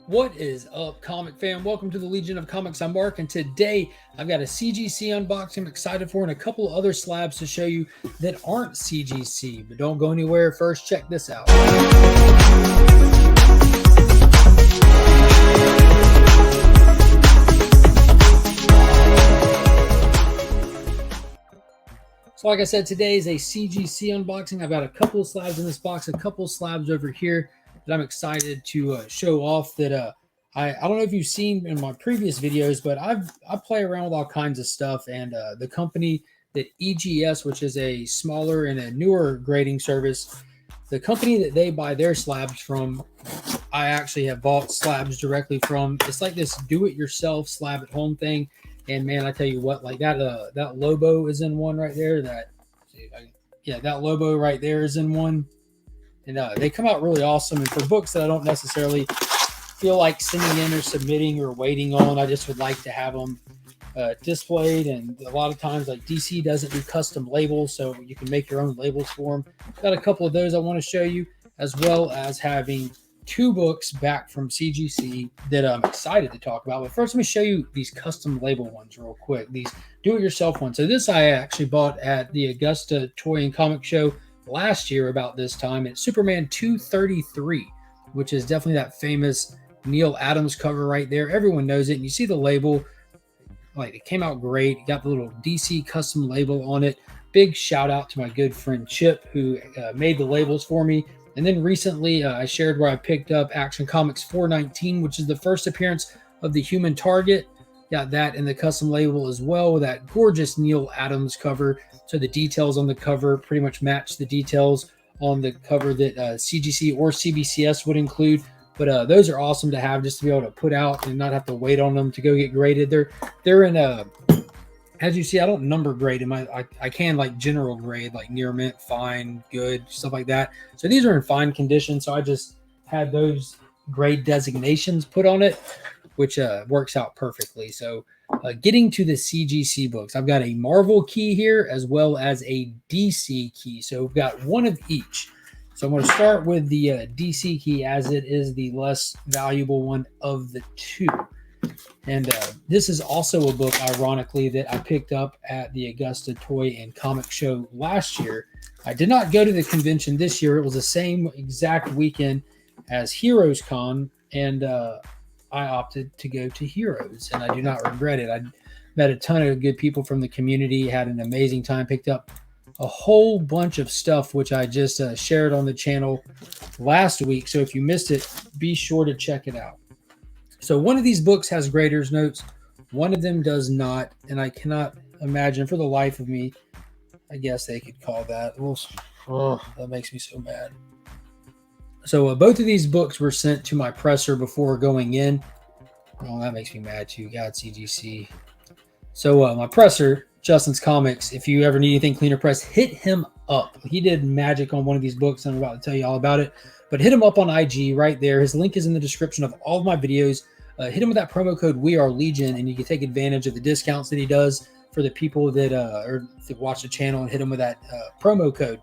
What is up, comic fan? Welcome to the Legion of Comics. I'm Mark, and today I've got a CGC unboxing I'm excited for and a couple of other slabs to show you that aren't CGC. But don't go anywhere. First, check this out. So like I said, today is a CGC unboxing. I've got a couple of slabs in this box, a couple of slabs over here that I'm excited to show off. That I don't know if you've seen in my previous videos, but I play around with all kinds of stuff. And the company that EGS, which is a smaller and a newer grading service, the company that they buy their slabs from, I actually have bought slabs directly from. It's like this do-it-yourself slab at home thing. And man, I tell you what, like that Lobo is in one right there. That Lobo right there is in one. And they come out really awesome. And for books that I don't necessarily feel like sending in or submitting or waiting on, I just would like to have them displayed. And a lot of times, like DC doesn't do custom labels, so you can make your own labels for them. Got a couple of those I want to show you, as well as having two books back from CGC that I'm excited to talk about. But first, let me show you these custom label ones real quick. These do-it-yourself ones. So this I actually bought at the Augusta Toy and Comic Show last year about this time. It's Superman 233, which is definitely that famous Neil Adams cover right there. Everyone knows it. And you see the label. Like, it came out great. It got the little DC custom label on it. Big shout out to my good friend Chip, who made the labels for me. And then recently, I shared where I picked up Action Comics 419, which is the first appearance of the Human Target. Got that in the custom label as well, with that gorgeous Neil Adams cover. So the details on the cover pretty much match the details on the cover that CGC or CBCS would include. But those are awesome to have, just to be able to put out and not have to wait on them to go get graded. They're in a... As you see, I don't number grade them. I can like general grade, like near mint, fine, good, stuff like that. So these are in fine condition. So I just had those grade designations put on it, which works out perfectly. So getting to the CGC books, I've got a Marvel key here as well as a DC key. So we've got one of each. So I'm going to start with the DC key, as it is the less valuable one of the two. And this is also a book, ironically, that I picked up at the Augusta Toy and Comic Show last year. I did not go to the convention this year. It was the same exact weekend as Heroes Con, and I opted to go to Heroes, and I do not regret it. I met a ton of good people from the community, had an amazing time, picked up a whole bunch of stuff, which I just shared on the channel last week. So if you missed it, be sure to check it out. So one of these books has grader's notes. One of them does not. And I cannot imagine for the life of me, I guess they could call that. That makes me so mad. So both of these books were sent to my presser before going in. Oh, that makes me mad too. God, CGC. So my presser, Justin's Comics, if you ever need anything cleaner press, hit him up. He did magic on one of these books, and I'm about to tell you all about it. But hit him up on IG right there. His link is in the description of all of my videos. Hit him with that promo code WeAreLegion, and you can take advantage of the discounts that he does for the people that watch the channel, and hit him with that promo code.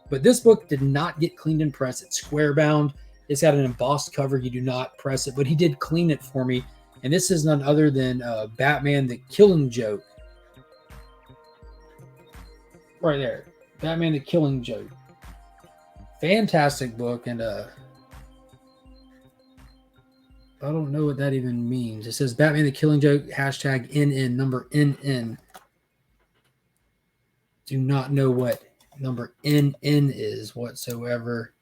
But this book did not get cleaned and pressed. It's square bound. It's got an embossed cover. You do not press it, but he did clean it for me. And this is none other than Batman the Killing Joke. Right there. Batman the Killing Joke. Fantastic book, and I don't know what that even means. It says Batman the Killing Joke, hashtag NN, number NN. Do not know what number NN is whatsoever.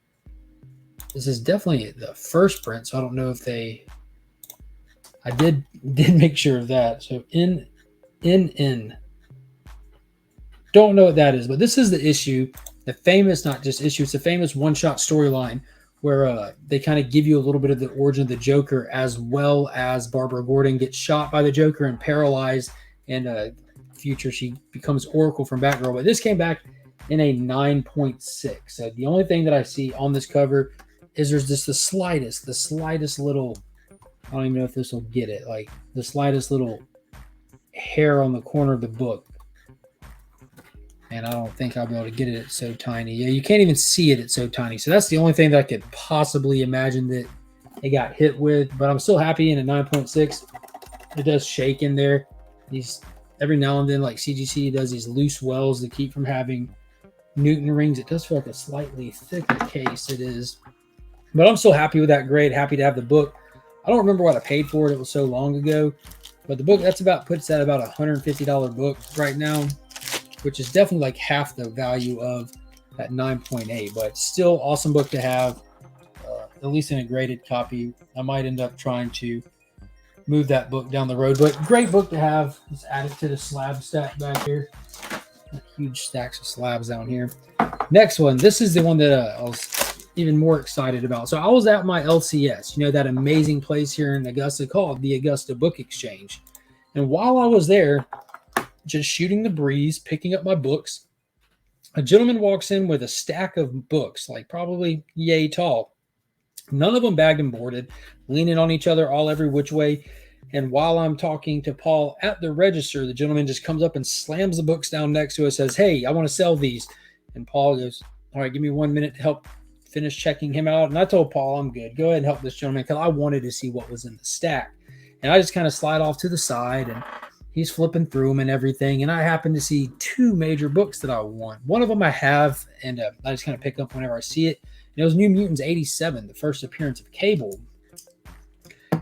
This is definitely the first print, so I don't know if they... I did make sure of that. So NN. Don't know what that is, but this is the issue. The famous, not just issue, it's a famous one-shot storyline where they kind of give you a little bit of the origin of the Joker, as well as Barbara Gordon gets shot by the Joker and paralyzed, and future she becomes Oracle from Batgirl. But this came back in a 9.6. So the only thing that I see on this cover is there's just the slightest little, I don't even know if this will get it, like the slightest little hair on the corner of the book. And I don't think I'll be able to get it. It's so tiny. Yeah, you can't even see it. It's so tiny. So that's the only thing that I could possibly imagine that it got hit with, but I'm still happy in a 9.6. It does shake in there. These every now and then, like CGC does these loose wells to keep from having Newton rings. It does feel like a slightly thicker case. It is, but I'm still happy with that grade. Happy to have the book. I don't remember what I paid for it. It was so long ago, but the book puts that about $150 book right now, which is definitely like half the value of that 9.8. But still awesome book to have, at least in a graded copy. I might end up trying to move that book down the road, but great book to have. Let's add it to the slab stack back here. Huge stacks of slabs down here. Next one. This is the one that I was even more excited about. So I was at my LCS, that amazing place here in Augusta called the Augusta Book Exchange. And while I was there, just shooting the breeze, picking up my books, a gentleman walks in with a stack of books, like probably yay tall. None of them bagged and boarded, leaning on each other all every which way. And while I'm talking to Paul at the register, the gentleman just comes up and slams the books down next to us, says, "Hey, I want to sell these." And Paul goes, "All right, give me 1 minute to help finish checking him out." And I told Paul, "I'm good. Go ahead and help this gentleman," because I wanted to see what was in the stack. And I just kind of slide off to the side, and he's flipping through them and everything. And I happen to see two major books that I want. One of them I have, and I just kind of pick up whenever I see it. And it was New Mutants 87, the first appearance of Cable.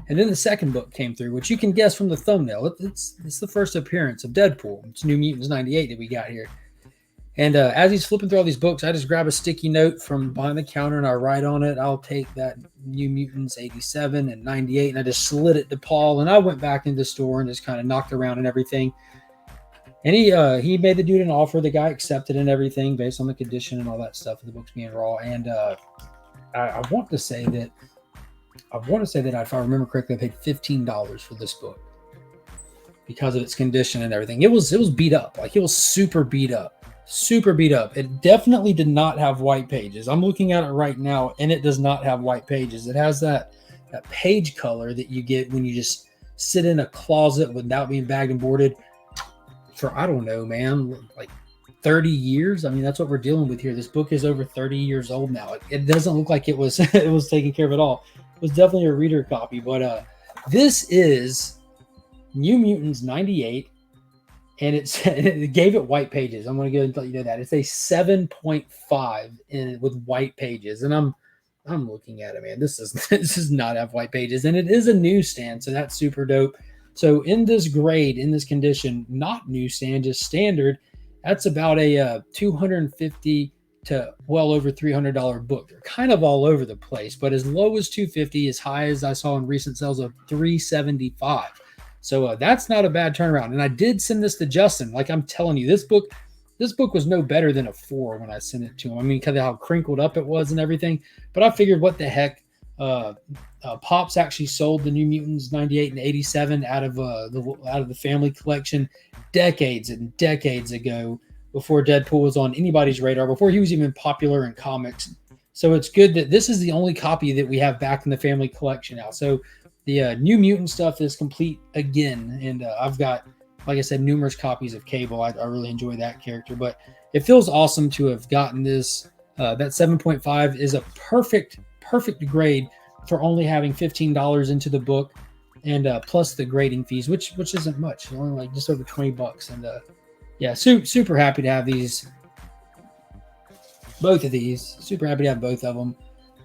And then the second book came through, which you can guess from the thumbnail. It's the first appearance of Deadpool. It's New Mutants 98 that we got here. And as he's flipping through all these books, I just grab a sticky note from behind the counter and I write on it, "I'll take that New Mutants 87 and 98. And I just slid it to Paul. And I went back into the store and just kind of knocked around and everything. And he made the dude an offer. The guy accepted and everything based on the condition and all that stuff of the books being raw. And I want to say that if I remember correctly, I paid $15 for this book because of its condition and everything. It was beat up. Like, it was super beat up. Super beat up. It definitely did not have white pages. I'm looking at it right now, and it does not have white pages. It has that page color that you get when you just sit in a closet without being bagged and boarded for, I don't know, man, like 30 years. I mean, that's what we're dealing with here. This book is over 30 years old now. It doesn't look like it was it was taken care of at all. It was definitely a reader copy, but this is New Mutants 98, and it gave it white pages. I'm going to go and let you know that. It's a 7.5 with white pages, and I'm looking at it, man. This does not have white pages, and it is a newsstand, so that's super dope. So in this grade, in this condition, not newsstand, just standard, that's about a $250 to well over $300 book. They're kind of all over the place, but as low as $250, as high as I saw in recent sales of $375. So that's not a bad turnaround. And I did send this to Justin. Like, I'm telling you, this book was no better than a 4 when I sent it to him. I mean, because of how crinkled up it was and everything. But I figured, what the heck? Pops actually sold the New Mutants 98 and 87 out of the family collection decades and decades ago, before Deadpool was on anybody's radar, before he was even popular in comics. So it's good that this is the only copy that we have back in the family collection now. So the New Mutant stuff is complete again, and I've got, like I said, numerous copies of Cable. I really enjoy that character, but it feels awesome to have gotten this. That 7.5 is a perfect grade for only having $15 into the book, and plus the grading fees, which isn't much, only like just over $20. And yeah, super happy to have these, both of these. Super happy to have both of them.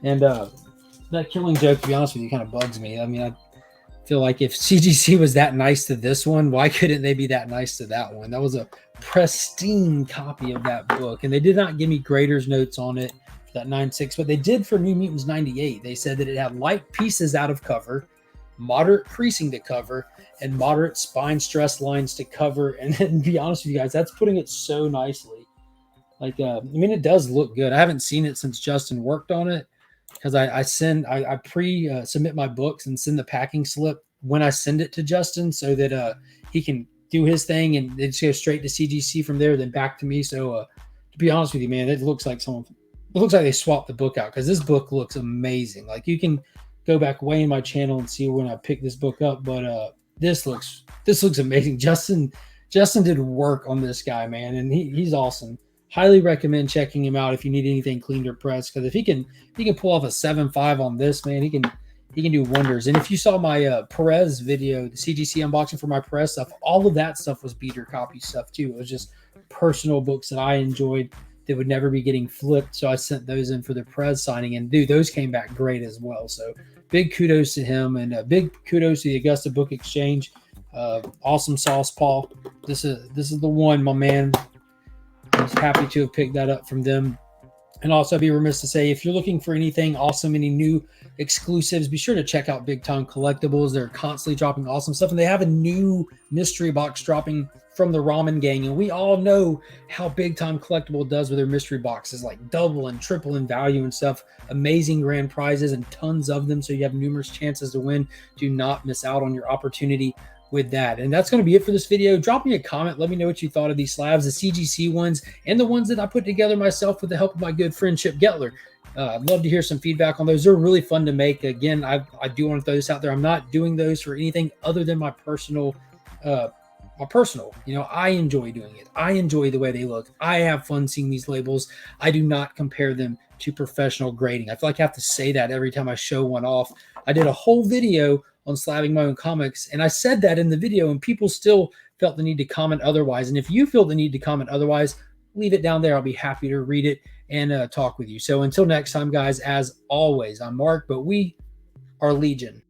And that Killing Joke, to be honest with you, kind of bugs me. I mean, I feel like if CGC was that nice to this one, why couldn't they be that nice to that one? That was a pristine copy of that book, and they did not give me grader's notes on it for that 9.6, but they did for New Mutants 98. They said that it had light pieces out of cover, moderate creasing to cover, and moderate spine stress lines to cover. And then, to be honest with you guys, that's putting it so nicely. Like, I mean, it does look good. I haven't seen it since Justin worked on it, because I submit my books and send the packing slip when I send it to Justin, so that he can do his thing and it just goes straight to CGC from there, then back to me. So to be honest with you, man, it looks like they swapped the book out, because this book looks amazing. Like, you can go back way in my channel and see when I picked this book up, but this looks amazing. Justin did work on this guy, man, and he's awesome. Highly recommend checking him out if you need anything cleaned or pressed, because if he can pull off a 7.5 on this, man, he can he can do wonders. And if you saw my Perez video, the CGC unboxing for my Perez stuff, all of that stuff was beater copy stuff too. It was just personal books that I enjoyed that would never be getting flipped. So I sent those in for the Perez signing, and dude, those came back great as well. So big kudos to him, and big kudos to the Augusta Book Exchange. Awesome sauce, Paul. This is the one, my man. I was happy to have picked that up from them. And also, I'd be remiss to say, if you're looking for anything awesome, any new exclusives, be sure to check out Big Time Collectibles. They're constantly dropping awesome stuff, and they have a new mystery box dropping from the Ramen Gang. And we all know how Big Time Collectible does with their mystery boxes, like double and triple in value and stuff. Amazing grand prizes and tons of them, so you have numerous chances to win. Do not miss out on your opportunity with that. And that's going to be it for this video. Drop me a comment. Let me know what you thought of these slabs, the CGC ones, and the ones that I put together myself with the help of my good friend Chip Gettler. I'd love to hear some feedback on those. They're really fun to make. Again, I do want to throw this out there. I'm not doing those for anything other than my personal, I enjoy doing it. I enjoy the way they look. I have fun seeing these labels. I do not compare them to professional grading. I feel like I have to say that every time I show one off. I did a whole video on slabbing my own comics, and I said that in the video, and people still felt the need to comment otherwise. And if you feel the need to comment otherwise, leave it down there. I'll be happy to read it and talk with you. So until next time, guys, as always, I'm Mark, but we are Legion.